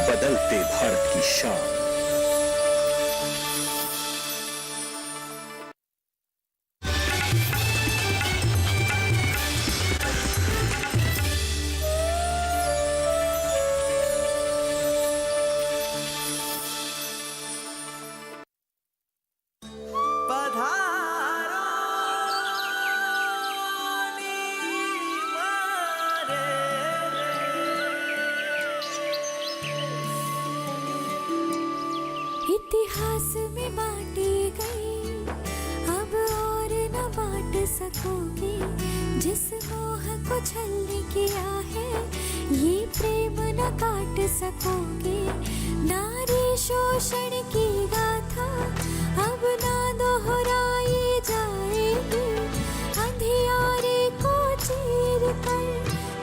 बदलते भारत की शान। इतिहास में बांटी गई, अब और न बांट सकोगे। जिस मोह को छलने किया है, ये प्रेम न काट सकोगे। नारी शोषण की गाथा अब ना दोहराई जाएगी। अंधियारे को चीर कर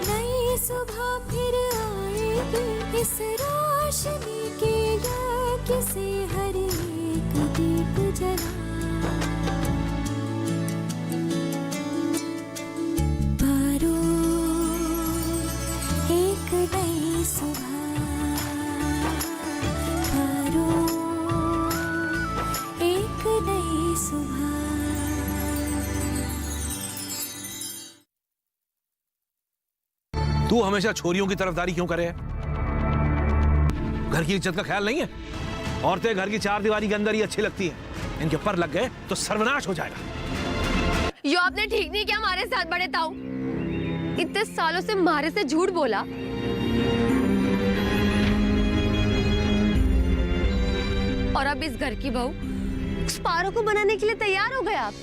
नई सुबह फिर आएगी। इस रोशनी के यज्ञ से हर एक दीप जला, पारो एक नई सुबह, पारो एक नई सुबह। तू हमेशा छोरियों की तरफदारी क्यों करे? घर की इज्जत का ख्याल नहीं है? औरतें घर की चार दीवारी के अंदर ही अच्छी लगती हैं। इनके पर लग गए तो सर्वनाश हो जाएगा। यो आपने ठीक नहीं किया हमारे साथ बड़े ताऊ। इतने सालों से मारे से झूठ बोला, और अब इस घर की बहू उस पारो को बनाने के लिए तैयार हो गए आप।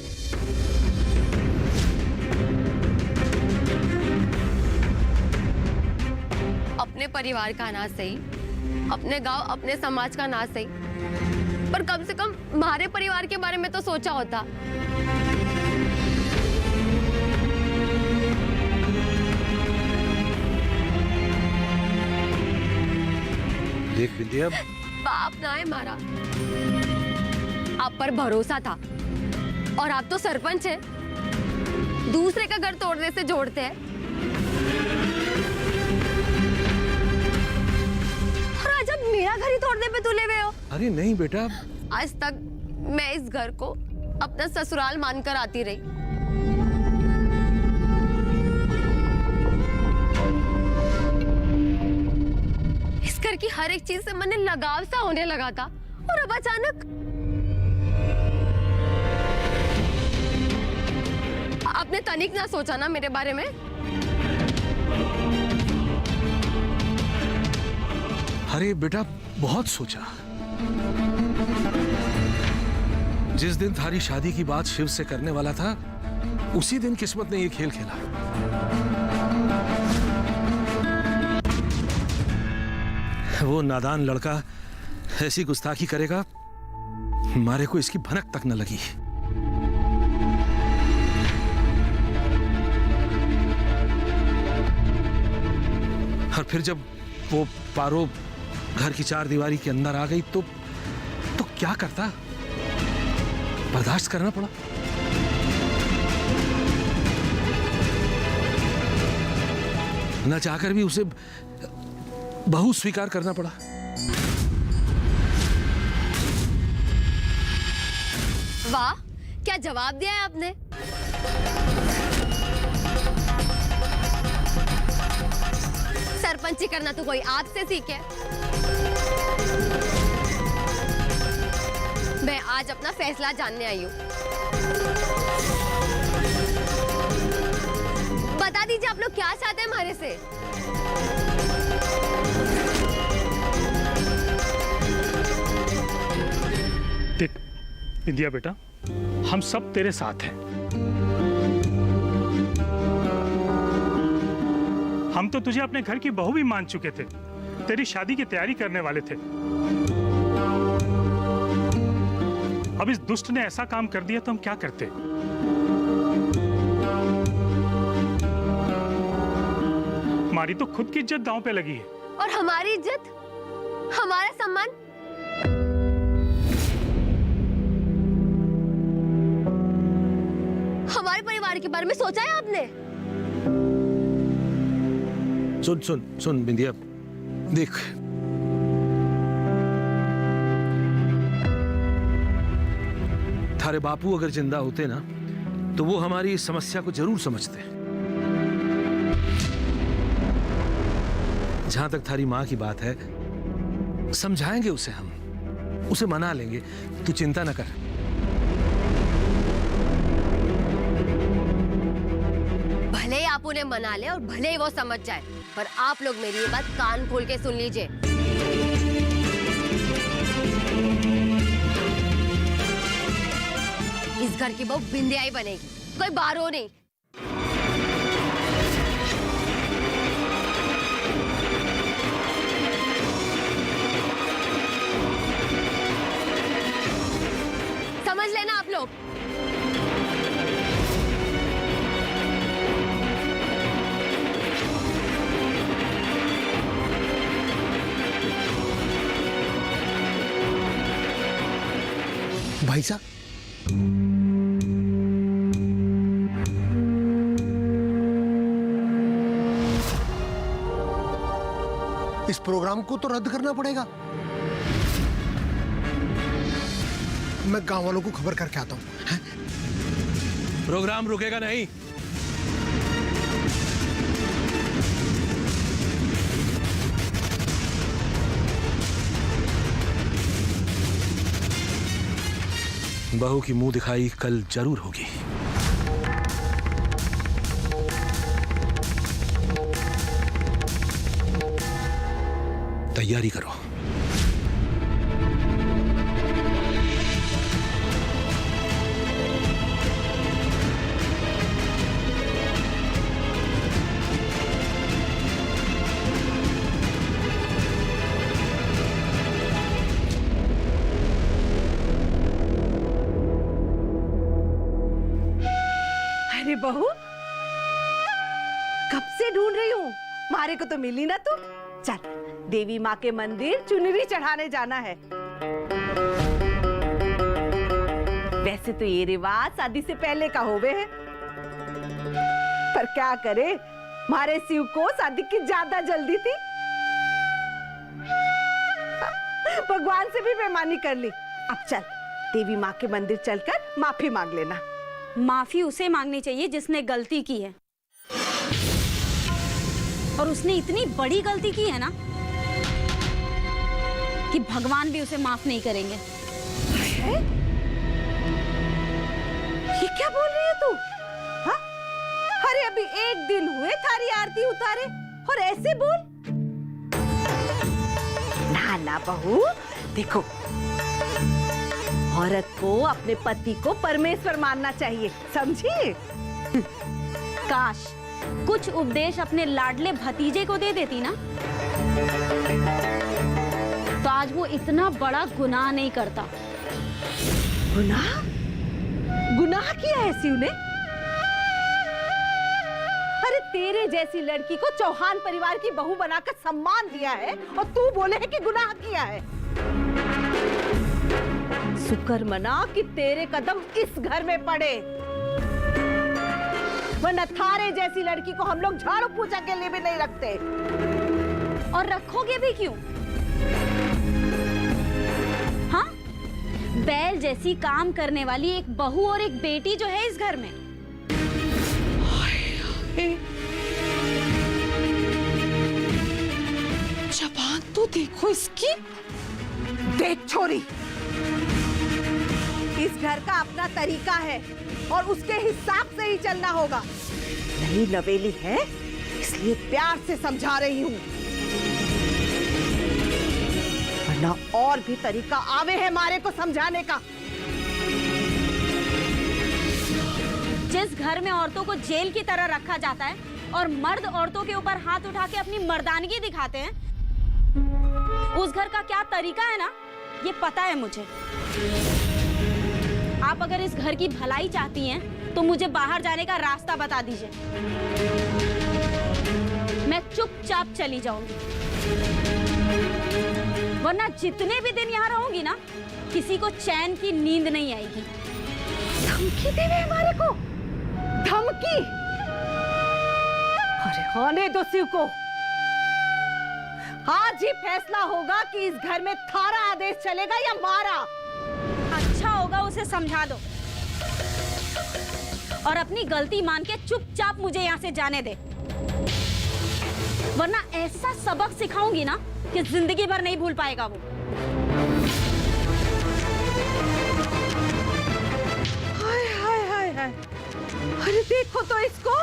अपने परिवार का अनाज सही, अपने गांव अपने समाज का अनाज सही, पर कम से कम हमारे परिवार के बारे में तो सोचा होता। देख विद्या, बाप ना है हमारा, आप पर भरोसा था, और आप तो सरपंच हैं, दूसरे का घर तोड़ने से जोड़ते हैं। और आज आप मेरा घर ही तोड़ने पे तुले हुए हो। अरे नहीं बेटा, आज तक मैं इस घर को अपना ससुराल मानकर आती रही। इस घर की हर एक चीज से मन लगाव सा होने लगा था, और अब अचानक आपने तनिक ना सोचा ना मेरे बारे में? अरे बेटा बहुत सोचा। जिस दिन थारी शादी की बात शिव से करने वाला था, उसी दिन किस्मत ने ये खेल खेला। वो नादान लड़का ऐसी गुस्ताखी करेगा, मारे को इसकी भनक तक न लगी। और फिर जब वो पारो घर की चार दीवारी के अंदर आ गई तो क्या करता? बर्दाश्त करना पड़ा। न चाहकर भी उसे बहू स्वीकार करना पड़ा। वाह, क्या जवाब दिया है आपने। सरपंची करना तो कोई आपसे सीखे। मैं आज अपना फैसला जानने आई हूँ। बता दीजिए आप लोग क्या चाहते हैं हमारे से। देख विद्या बेटा, हम सब तेरे साथ हैं। हम तो तुझे अपने घर की बहू भी मान चुके थे, तेरी शादी की तैयारी करने वाले थे। अब इस दुष्ट ने ऐसा काम कर दिया तो हम क्या करते? हमारी तो खुद की इज्जत दांव पे लगी है। और हमारी इज्जत, हमारा सम्मान, हमारे परिवार के बारे में सोचा है आपने? सुन सुन सुन बिंदिया, देख थारे बापू अगर जिंदा होते ना तो वो हमारी इस समस्या को जरूर समझते। जहां तक थारी माँ की बात है, समझाएंगे उसे, हम उसे मना लेंगे, तू चिंता न कर। भले ही आप उन्हें मना ले और भले ही वो समझ जाए, पर आप लोग मेरी ये बात कान खोल के सुन लीजिए। इस घर की बहू बिंदिया ही बनेगी, कोई बारो नहीं। समझ लेना आप लोग। भाई साहब, इस प्रोग्राम को तो रद्द करना पड़ेगा। मैं गांव वालों को खबर करके आता हूं। प्रोग्राम रुकेगा नहीं। बहू की मुंह दिखाई कल जरूर होगी। तैयारी करो। अरे बहू, कब से ढूंढ रही हूँ, मारे को तो मिली ना तू। चल, देवी माँ के मंदिर चुनरी चढ़ाने जाना है। वैसे तो ये रिवाज शादी से पहले का होवे है, पर क्या करे, मारे शिव को शादी की ज्यादा जल्दी थी। भगवान से भी बेईमानी कर ली। अब चल, देवी माँ के मंदिर चलकर माफी मांग लेना। माफी उसे मांगनी चाहिए जिसने गलती की है, और उसने इतनी बड़ी गलती की है ना कि भगवान भी उसे माफ नहीं करेंगे। है? ये क्या बोल रही है तू? हाँ? अरे अभी एक दिन हुए थारी आरती उतारे और ऐसे बोल? ना ना बहू, देखो, औरत को अपने पति को परमेश्वर मानना चाहिए, समझी? काश कुछ उपदेश अपने लाडले भतीजे को दे देती ना, तो आज वो इतना बड़ा गुनाह नहीं करता। गुनाह? गुनाह किया है शिव ने? अरे तेरे जैसी लड़की को चौहान परिवार की बहू बनाकर सम्मान दिया है और तू बोले है कि गुनाह किया है। शुक्र मना कि तेरे कदम इस घर में पड़े, वरना थारे जैसी लड़की को हम लोग झाड़ू पोछा के लिए भी नहीं रखते। और रखोगे भी क्यों? हाँ, बैल जैसी काम करने वाली एक बहू और एक बेटी जो है इस घर में। जबान तो देखो इसकी। देख छोरी, इस घर का अपना तरीका है और उसके हिसाब से ही चलना होगा। नई नवेली है, इसलिए प्यार से समझा रही हूँ, वरना और भी तरीका आवे है मारे को समझाने का। जिस घर में औरतों को जेल की तरह रखा जाता है और मर्द औरतों के ऊपर हाथ उठा के अपनी मर्दानगी दिखाते हैं, उस घर का क्या तरीका है ना, ये पता है मुझे। आप अगर इस घर की भलाई चाहती हैं, तो मुझे बाहर जाने का रास्ता बता दीजिए। मैं चुपचाप चली जाऊंगी, वरना जितने भी दिन यहाँ रहूंगी ना, किसी को चैन की नींद नहीं आएगी। धमकी दे रहे हमारे को? धमकी? अरे होने दो शिव को। आज ही फैसला होगा कि इस घर में थारा आदेश चलेगा या मारा। अच्छा होगा उसे समझा दो और अपनी गलती मान के चुपचाप मुझे यहाँ से जाने दे, वरना ऐसा सबक सिखाऊंगी ना कि जिंदगी भर नहीं भूल पाएगा वो। हाय हाय हाय हाय, अरे देखो तो इसको,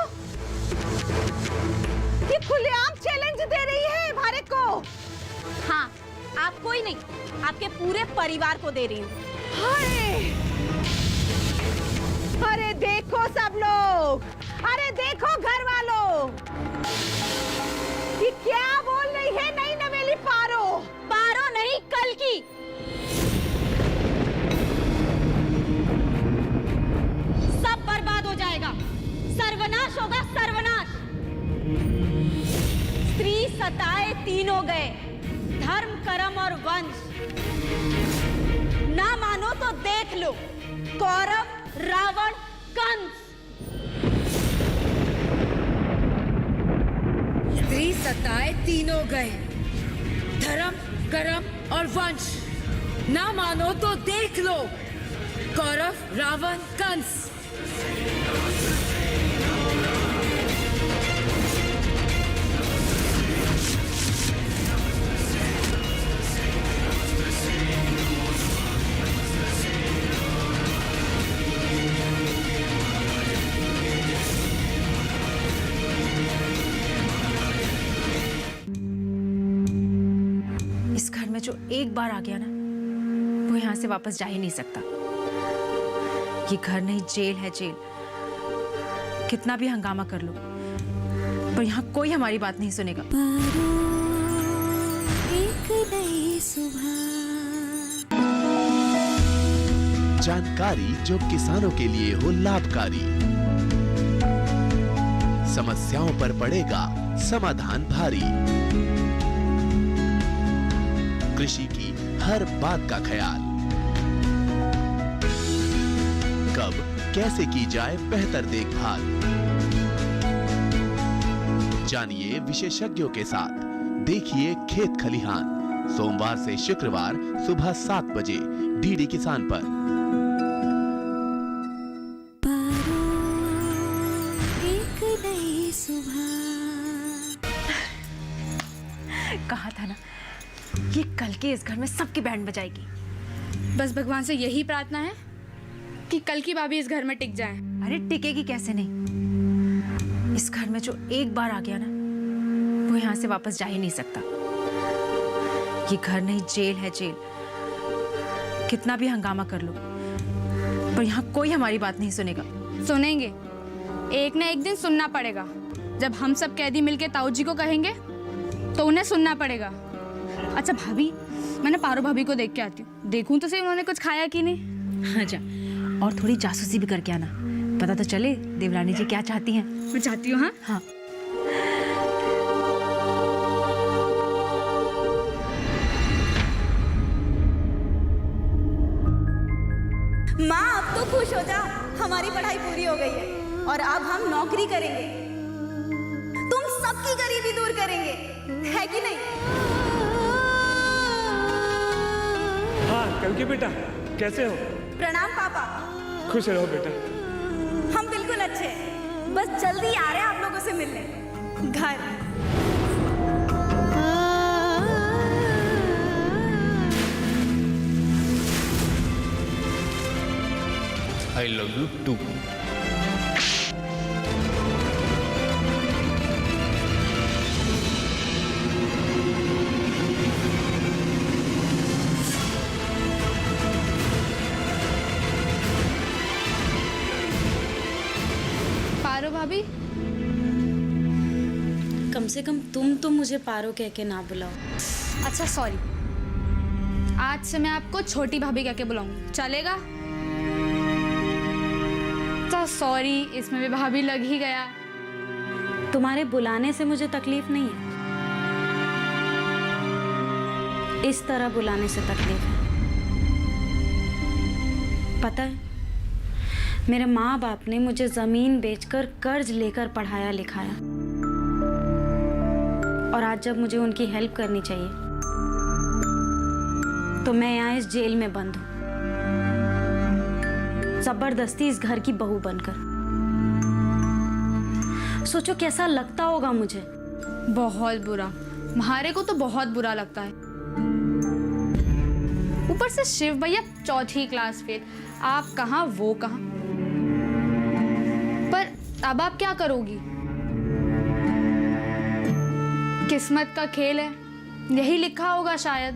ये खुलेआम चैलेंज दे रही है भारत को। हाँ, आपको ही नहीं, आपके पूरे परिवार को दे रही हूँ। हाय, अरे देखो सब लोग, अरे देखो घर वालों, ये क्या बोल रही है नई नवेली पारो। पारो नहीं, कल की। सब बर्बाद हो जाएगा, सर्वनाश होगा, सर्वनाश। स्त्री सताए तीनों गए, धर्म कर्म और वंश। ना मानो तो देख लो, कौरव रावण कंस। स्त्री सताए तीनों गए, धर्म कर्म और वंश। ना मानो तो देख लो, कौरव रावण कंस। इस घर में जो एक बार आ गया ना, वो यहाँ से वापस जा ही नहीं सकता। ये घर नहीं, जेल है, जेल। कितना भी हंगामा कर लो, पर यहाँ कोई हमारी बात नहीं सुनेगा। पारो एक नई सुबह। जानकारी जो किसानों के लिए हो लाभकारी, समस्याओं पर पड़ेगा समाधान भारी, कृषि की हर बात का ख्याल, कब कैसे की जाए बेहतर देखभाल। जानिए विशेषज्ञों के साथ, देखिए खेत खलिहान, सोमवार से शुक्रवार सुबह 7 बजे डीडी किसान पर। पारो एक नई सुबह। कहा था ना, ये कल के इस घर में सबकी बैंड बजाएगी। बस भगवान से यही प्रार्थना है कि कल की भाभी इस घर में टिक जाए। अरे टिकेगी कैसे नहीं? इस घर में जो एक बार आ गया ना, वो यहाँ से वापस जा ही नहीं सकता। ये घर नहीं, जेल है, जेल। कितना भी हंगामा कर लो, पर यहाँ कोई हमारी बात नहीं सुनेगा। सुनेंगे, एक ना एक दिन सुनना पड़ेगा। जब हम सब कैदी मिलके ताऊ जी को कहेंगे तो उन्हें सुनना पड़ेगा। अच्छा भाभी, मैंने पारो भाभी को देख के आती हूँ, देखूं तो सही उन्होंने कुछ खाया कि नहीं। हाँ जा, और थोड़ी जासूसी भी करके आना, पता तो चले देवरानी जी क्या चाहती हैं। मैं चाहती हूँ। हाँ हाँ। माँ, अब तो खुश हो जा, हमारी पढ़ाई पूरी हो गई है और अब हम नौकरी करेंगे, तुम सबकी गरीबी दूर करेंगे, है कि नहीं? हाँ कल के बेटा, कैसे हो? प्रणाम पापा। खुश रहो बेटा। हम बिल्कुल अच्छे हैं, बस जल्दी आ रहे हैं आप लोगों से मिलने घर। I love you too. पारो भाभी, कम से कम तुम तो मुझे पारो कह के ना बुलाओ। अच्छा सॉरी, आज से मैं आपको छोटी भाभी कह के बुलाऊंगी, चलेगा? तो सॉरी, इसमें भी भाभी लग ही गया। तुम्हारे बुलाने से मुझे तकलीफ नहीं है, इस तरह बुलाने से तकलीफ है। पता है, मेरे माँ बाप ने मुझे जमीन बेचकर कर्ज लेकर पढ़ाया लिखाया, और आज जब मुझे उनकी हेल्प करनी चाहिए तो मैं यहाँ इस जेल में बंद हूँ। जबरदस्ती इस घर की बहू बनकर। सोचो कैसा लगता होगा मुझे। बहुत बुरा, म्हारे को तो बहुत बुरा लगता है। ऊपर से शिव भैया 4th क्लास फेल, आप कहाँ वो कहाँ। पर अब आप क्या करोगी? किस्मत का खेल है, यही लिखा होगा शायद।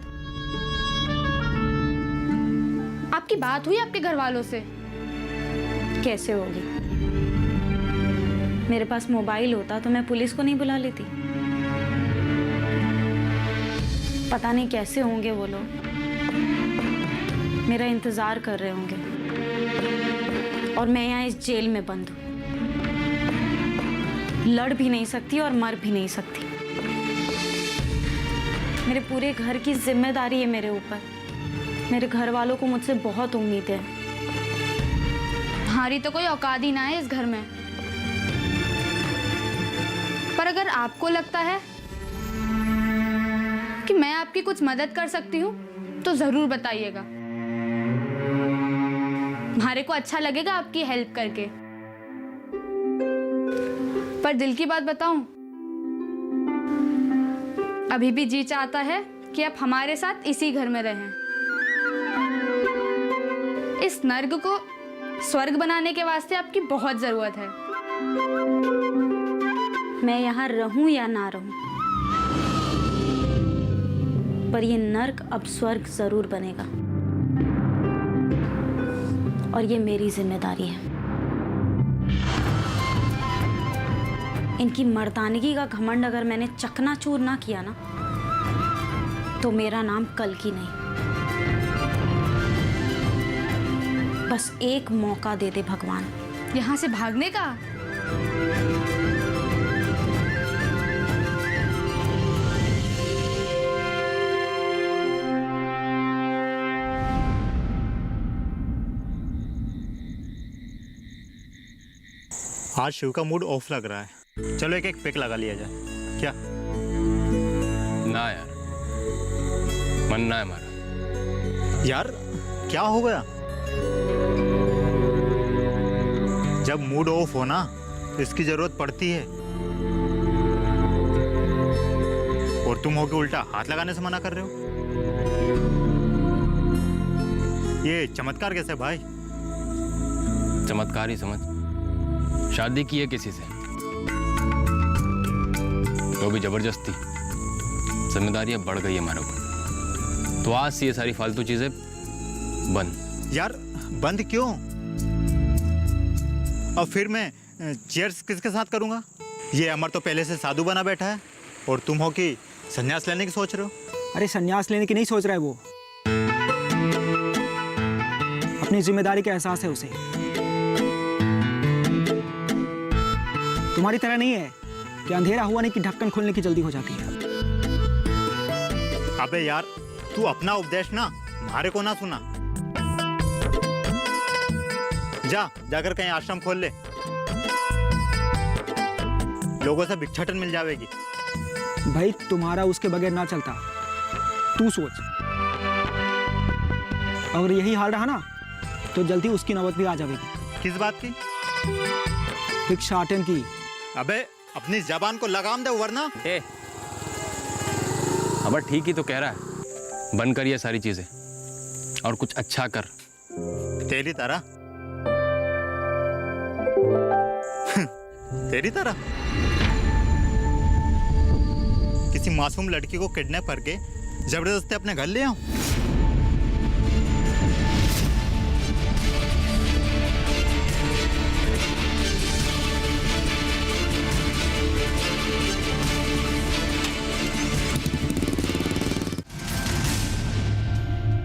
आपकी बात हुई आपके घर वालों से? कैसे होगी? मेरे पास मोबाइल होता तो मैं पुलिस को नहीं बुला लेती। पता नहीं कैसे होंगे वो लोग, मेरा इंतजार कर रहे होंगे और मैं यहाँ इस जेल में बंद हूँ। लड़ भी नहीं सकती और मर भी नहीं सकती। मेरे पूरे घर की जिम्मेदारी है मेरे ऊपर। मेरे घर वालों को मुझसे बहुत उम्मीद है। हमारी तो कोई औकात ही ना है इस घर में। पर अगर आपको लगता है कि मैं आपकी कुछ मदद कर सकती हूँ तो जरूर बताइएगा। हमारे को अच्छा लगेगा आपकी हेल्प करके। पर दिल की बात बताऊं, अभी भी जी चाहता है कि आप हमारे साथ इसी घर में रहें। इस नर्क को स्वर्ग बनाने के वास्ते आपकी बहुत जरूरत है। मैं यहाँ रहूं या ना रहूं, पर ये नर्क अब स्वर्ग जरूर बनेगा और ये मेरी जिम्मेदारी है। इनकी मर्दानगी का घमंड अगर मैंने चकनाचूर ना किया ना तो मेरा नाम कल्कि नहीं। बस एक मौका दे दे भगवान। यहाँ से भागने का? आज शिव का मूड ऑफ लग रहा है, चलो एक पिक लगा लिया जाए क्या? ना यार, मन ना है हमारा। यार क्या हो गया? जब मूड ऑफ हो ना तो इसकी जरूरत पड़ती है, और तुम हो के उल्टा हाथ लगाने से मना कर रहे हो। ये चमत्कार कैसे भाई? चमत्कार ही समझ। शादी की है किसी से, तो भी जबरदस्ती। जिम्मेदारियां बढ़ गई हमारे ऊपर, तो आज से ये सारी फालतू चीजें बंद। यार बंद क्यों? अब फिर मैं चीयर्स किसके साथ करूंगा? ये अमर तो पहले से साधु बना बैठा है, और तुम हो कि संन्यास लेने की सोच रहे हो। अरे संन्यास लेने की नहीं सोच रहा है वो, अपनी जिम्मेदारी का एहसास है उसे। तुम्हारी तरह नहीं है कि अंधेरा हुआ नहीं कि ढक्कन खोलने की जल्दी हो जाती है। अबे यार तू अपना उपदेश ना हमारे को ना सुना। जाकर कहीं आश्रम खोल ले, लोगों से भिक्षाटन मिल जाएगी। भाई तुम्हारा उसके बगैर ना चलता। तू सोच, अगर यही हाल रहा ना तो जल्दी उसकी नौबत भी आ जाएगी। किस बात की? भिक्षाटन की। अबे अपनी जबान को लगाम दे वरना। अब ठीक ही तो कह रहा है, बंद कर ये सारी चीजें और कुछ अच्छा कर। तेरी तरह तेरी तरह किसी मासूम लड़की को किडनैप करके जबरदस्ती अपने घर ले आऊं?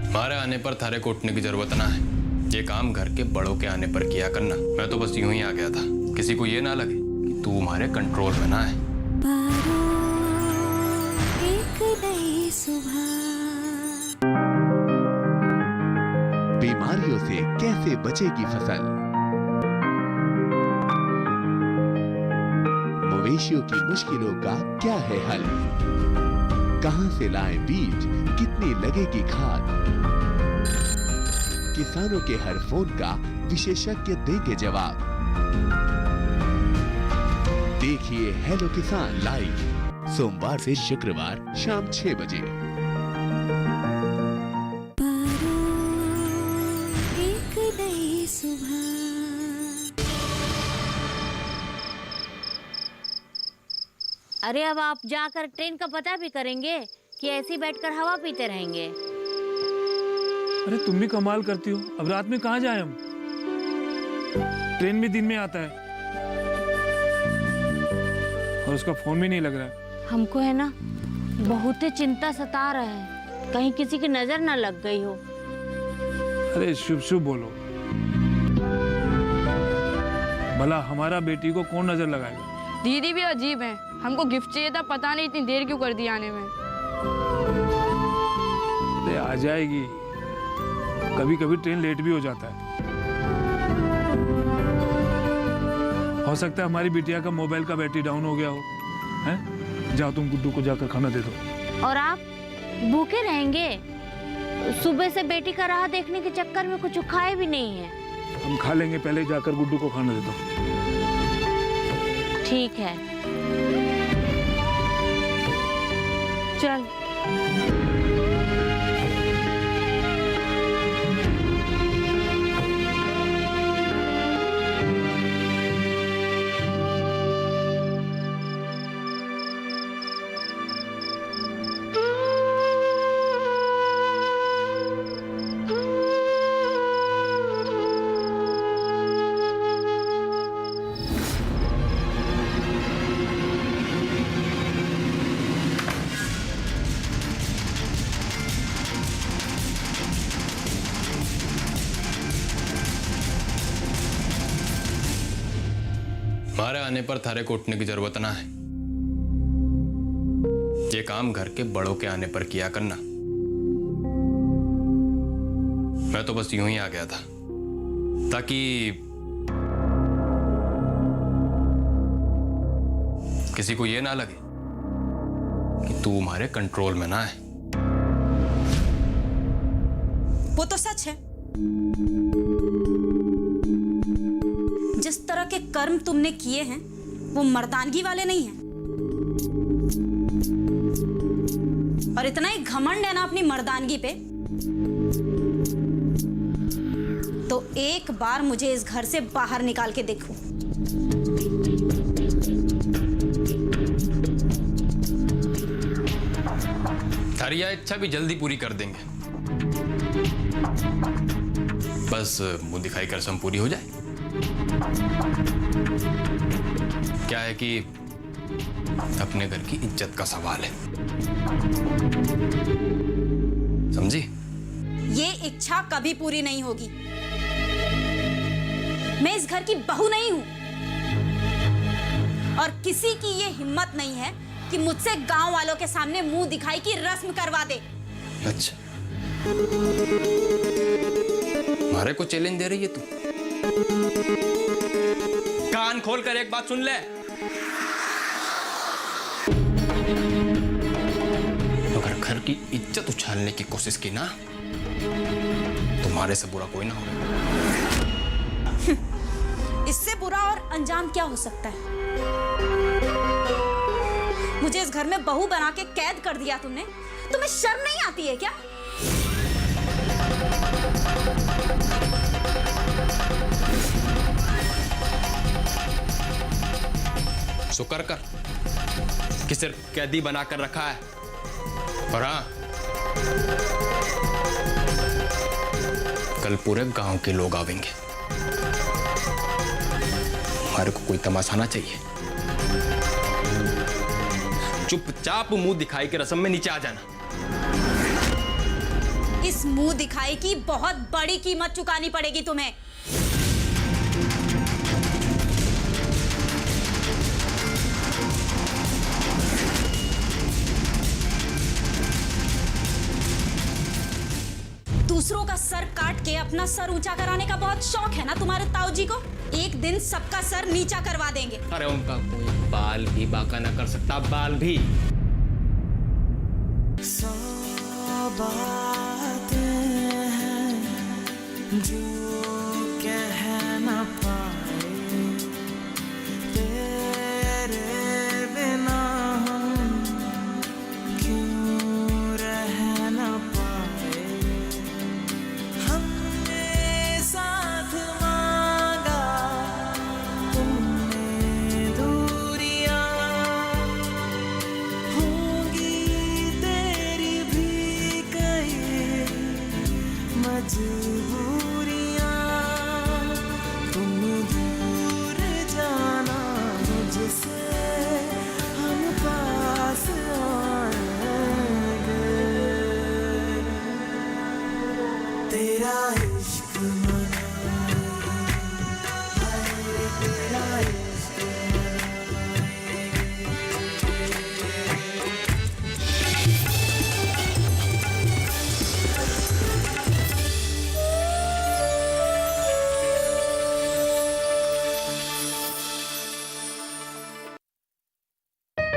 हमारे आने पर थारे को उठने की जरूरत ना है। ये काम घर के बड़ों के आने पर किया करना। मैं तो बस यूं ही आ गया था, किसी को ये ना लगे कि तू हमारे कंट्रोल में ना है। एक नई सुबह। बीमारियों से कैसे बचेगी फसल? मवेशियों की मुश्किलों का क्या है हल? कहां से लाएं बीज, कितनी लगेगी खाद? किसानों के हर फोन का विशेषज्ञ देंगे जवाब। देखिए हेलो किसान लाइव सोमवार से शुक्रवार शाम 6 बजे। एक नई सुबह। अरे अब आप जाकर ट्रेन का पता भी करेंगे कि ऐसे ही बैठकर हवा पीते रहेंगे? अरे तुम भी कमाल करती हो, अब रात में कहाँ जाए हम? ट्रेन भी दिन में आता है और उसका फोन भी नहीं लग रहा है। हमको है ना बहुत ही चिंता सता रहा है, कहीं किसी की नजर ना लग गई हो। अरे शुभ शुभ बोलो, भला हमारा बेटी को कौन नजर लगाएगा? दीदी भी अजीब है, हमको गिफ्ट चाहिए था, पता नहीं इतनी देर क्यों कर दी आने में। अरे आ जाएगी, कभी कभी ट्रेन लेट भी हो जाता है। हो सकता है हमारी बिटिया का मोबाइल का बैटरी डाउन हो गया हो। हैं? जाओ तुम गुड्डू को जाकर खाना दे दो। और आप भूखे रहेंगे? सुबह से बेटी का राह देखने के चक्कर में कुछ खाए भी नहीं है। हम खा लेंगे, पहले जाकर गुड्डू को खाना दे दो। ठीक है, चल। हमारे आने पर थारे को उठने की जरूरत ना है। ये काम घर के बड़ों के आने पर किया करना। मैं तो बस यूं ही आ गया था ताकि किसी को ये ना लगे कि तू हमारे कंट्रोल में ना है। वो तो सच है, जिस तरह के कर्म तुमने किए हैं वो मर्दानगी वाले नहीं हैं। और इतना ही घमंड है ना अपनी मर्दानगी पे, तो एक बार मुझे इस घर से बाहर निकाल के देखो। थारी यह इच्छा भी जल्दी पूरी कर देंगे, बस मुंह दिखाई कर रस्म पूरी हो जाए। क्या है कि अपने घर की इज्जत का सवाल है, समझी? ये इच्छा कभी पूरी नहीं होगी। मैं इस घर की बहू नहीं हूं और किसी की ये हिम्मत नहीं है कि मुझसे गांव वालों के सामने मुंह दिखाई की रस्म करवा दे। अच्छा, हमारे को चैलेंज दे रही है तू? कान खोल कर एक बात सुन ले, अगर घर की इज्जत उछालने की कोशिश की ना, तुम्हारे से बुरा कोई ना होगा। इससे बुरा और अंजाम क्या हो सकता है? मुझे इस घर में बहू बना के कैद कर दिया तुमने, तुम्हें शर्म नहीं आती है क्या? शुक्र कर कि सिर्फ कैदी बनाकर रखा है, और हाँ, कल पूरे गांव के लोग आवेंगे। हमारे को कोई तमाशा ना चाहिए। चुपचाप मुंह दिखाई के रस्म में नीचे आ जाना। इस मुंह दिखाई की बहुत बड़ी कीमत चुकानी पड़ेगी तुम्हें। दूसरों का सर काट के अपना सर ऊंचा कराने का बहुत शौक है ना तुम्हारे ताऊ जी को? एक दिन सबका सर नीचा करवा देंगे। अरे उनका कोई बाल भी बाका ना कर सकता, बाल भी। सौ बातें हैं जो कह मेरा इश्क